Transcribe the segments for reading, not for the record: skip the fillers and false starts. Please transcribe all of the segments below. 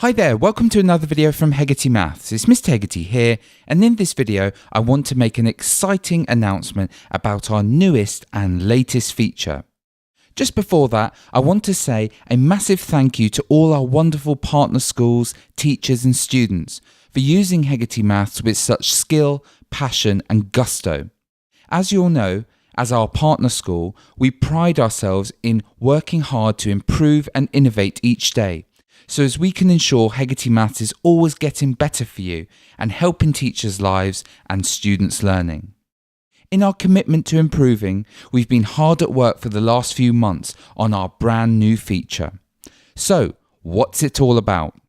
Hi there, welcome to another video from Hegarty Maths. It's Mr. Hegarty here, and in this video I want to make an exciting announcement about our newest and latest feature. Just before that, I want to say a massive thank you to all our wonderful partner schools, teachers and students for using Hegarty Maths with such skill, passion and gusto. As you all know, as our partner school, we pride ourselves in working hard to improve and innovate each day, so as we can ensure Hegarty Maths is always getting better for you and helping teachers' lives and students' learning. In our commitment to improving, we've been hard at work for the last few months on our brand new feature. So, what's it all about?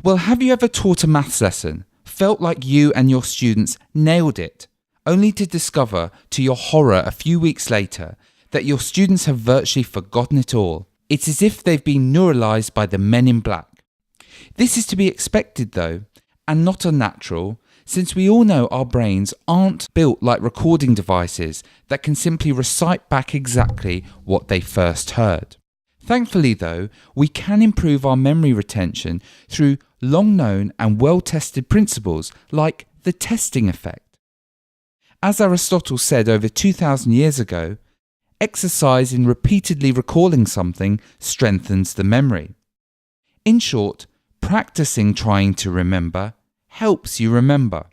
Well, have you ever taught a maths lesson, felt like you and your students nailed it, only to discover, to your horror a few weeks later, that your students have virtually forgotten it all? It's as if they've been neuralized by the men in black. This is to be expected though, and not unnatural, since we all know our brains aren't built like recording devices that can simply recite back exactly what they first heard. Thankfully though, we can improve our memory retention through long-known and well-tested principles like the testing effect. As Aristotle said over 2,000 years ago, exercise in repeatedly recalling something strengthens the memory. In short, practicing trying to remember helps you remember.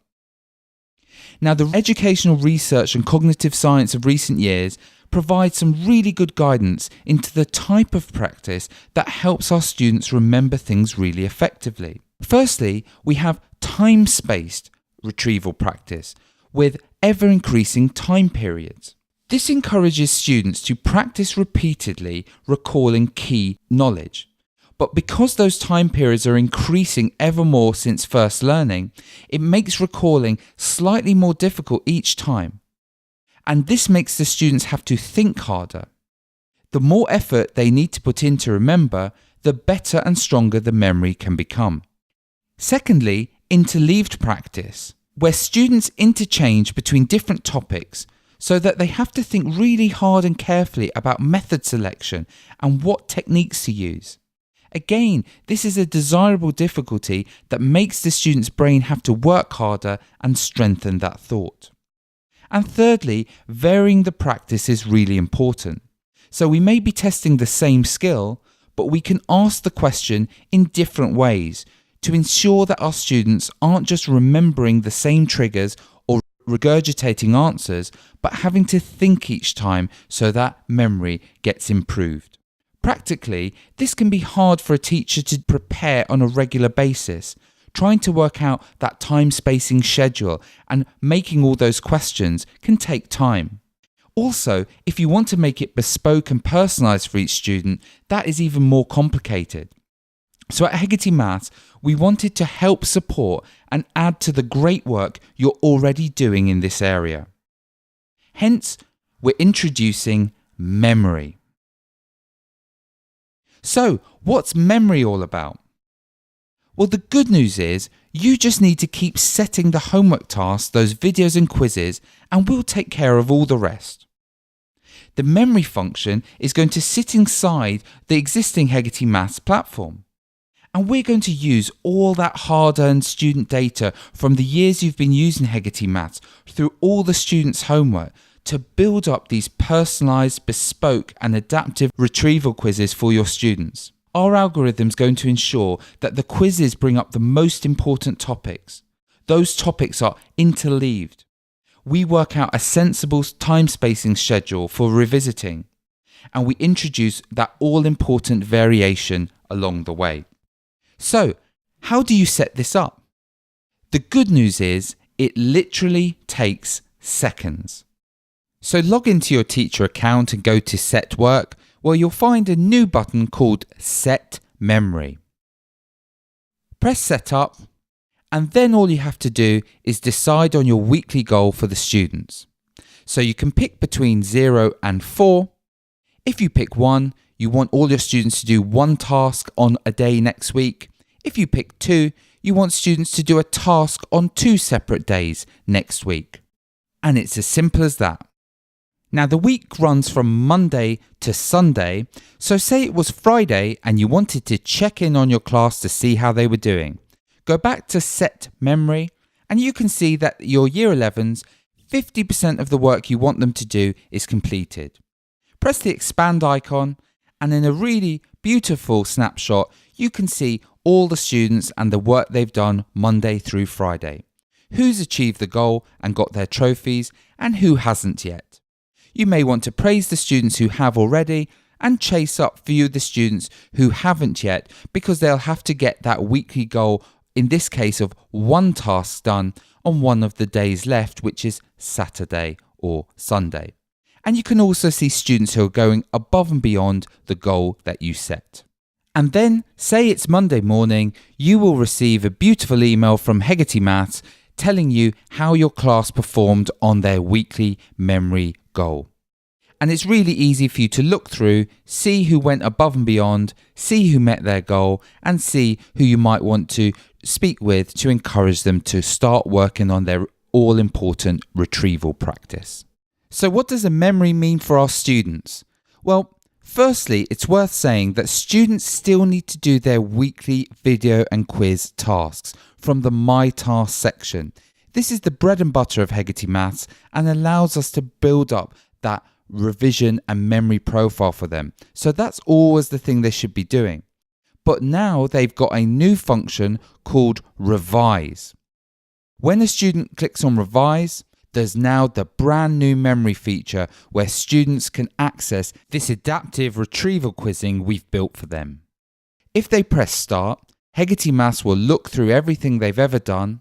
Now, the educational research and cognitive science of recent years provides some really good guidance into the type of practice that helps our students remember things really effectively. Firstly, we have time-spaced retrieval practice with ever-increasing time periods. This encourages students to practice repeatedly recalling key knowledge. But because those time periods are increasing ever more since first learning, it makes recalling slightly more difficult each time. And this makes the students have to think harder. The more effort they need to put in to remember, the better and stronger the memory can become. Secondly, interleaved practice, where students interchange between different topics, so that they have to think really hard and carefully about method selection and what techniques to use. Again, this is a desirable difficulty that makes the student's brain have to work harder and strengthen that thought. And thirdly, varying the practice is really important. So we may be testing the same skill, but we can ask the question in different ways to ensure that our students aren't just remembering the same triggers or regurgitating answers, but having to think each time so that memory gets improved. Practically, this can be hard for a teacher to prepare on a regular basis. Trying to work out that time-spacing schedule and making all those questions can take time. Also, if you want to make it bespoke and personalised for each student, that is even more complicated. So at Hegarty Maths, we wanted to help support and add to the great work you're already doing in this area. Hence, we're introducing MemRi. So, what's MemRi all about? Well, the good news is you just need to keep setting the homework tasks, those videos and quizzes, and we'll take care of all the rest. The MemRi function is going to sit inside the existing Hegarty Maths platform. And we're going to use all that hard-earned student data from the years you've been using Hegarty Maths through all the students' homework to build up these personalised, bespoke and adaptive retrieval quizzes for your students. Our algorithm is going to ensure that the quizzes bring up the most important topics. Those topics are interleaved. We work out a sensible time-spacing schedule for revisiting, and we introduce that all-important variation along the way. So, how do you set this up? The good news is it literally takes seconds. So log into your teacher account and go to Set Work, where you'll find a new button called Set MemRi. Press Setup, and then all you have to do is decide on your weekly goal for the students. So you can pick between 0 and 4. If you pick 1, you want all your students to do one task on a day next week. If you pick 2, you want students to do a task on 2 separate days next week. And it's as simple as that. Now the week runs from Monday to Sunday, so say it was Friday and you wanted to check in on your class to see how they were doing. Go back to Set MemRi and you can see that your Year 11s, 50% of the work you want them to do is completed. Press the expand icon and in a really beautiful snapshot you can see all the students and the work they've done Monday through Friday. Who's achieved the goal and got their trophies and who hasn't yet. You may want to praise the students who have already and chase up for you the students who haven't yet because they'll have to get that weekly goal, in this case of one task done on one of the days left, which is Saturday or Sunday. And you can also see students who are going above and beyond the goal that you set. And then, say it's Monday morning, you will receive a beautiful email from Hegarty Maths telling you how your class performed on their weekly MemRi goal. And it's really easy for you to look through, see who went above and beyond, see who met their goal, and see who you might want to speak with to encourage them to start working on their all-important retrieval practice. So what does a MemRi mean for our students? Well, firstly, it's worth saying that students still need to do their weekly video and quiz tasks from the My Task section. This is the bread and butter of Hegarty Maths and allows us to build up that revision and memory profile for them. So that's always the thing they should be doing. But now they've got a new function called Revise. When a student clicks on Revise, there's now the brand new MemRi feature where students can access this adaptive retrieval quizzing we've built for them. If they press Start, Hegarty Maths will look through everything they've ever done,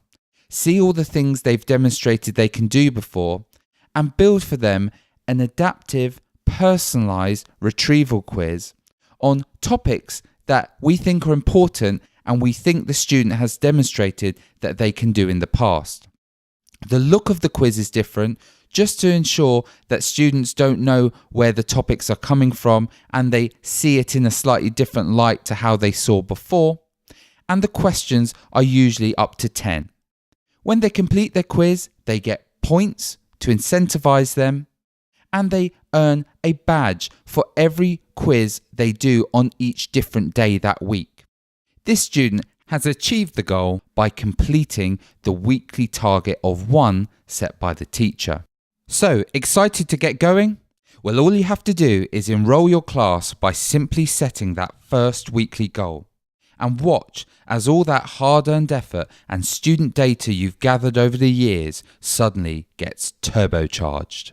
see all the things they've demonstrated they can do before, and build for them an adaptive, personalised retrieval quiz on topics that we think are important and we think the student has demonstrated that they can do in the past. The look of the quiz is different just to ensure that students don't know where the topics are coming from and they see it in a slightly different light to how they saw before. And the questions are usually up to 10. When they complete their quiz, they get points to incentivize them, and they earn a badge for every quiz they do on each different day that week. This student has achieved the goal by completing the weekly target of 1 set by the teacher. So, excited to get going? Well, all you have to do is enroll your class by simply setting that first weekly goal. And watch as all that hard-earned effort and student data you've gathered over the years suddenly gets turbocharged.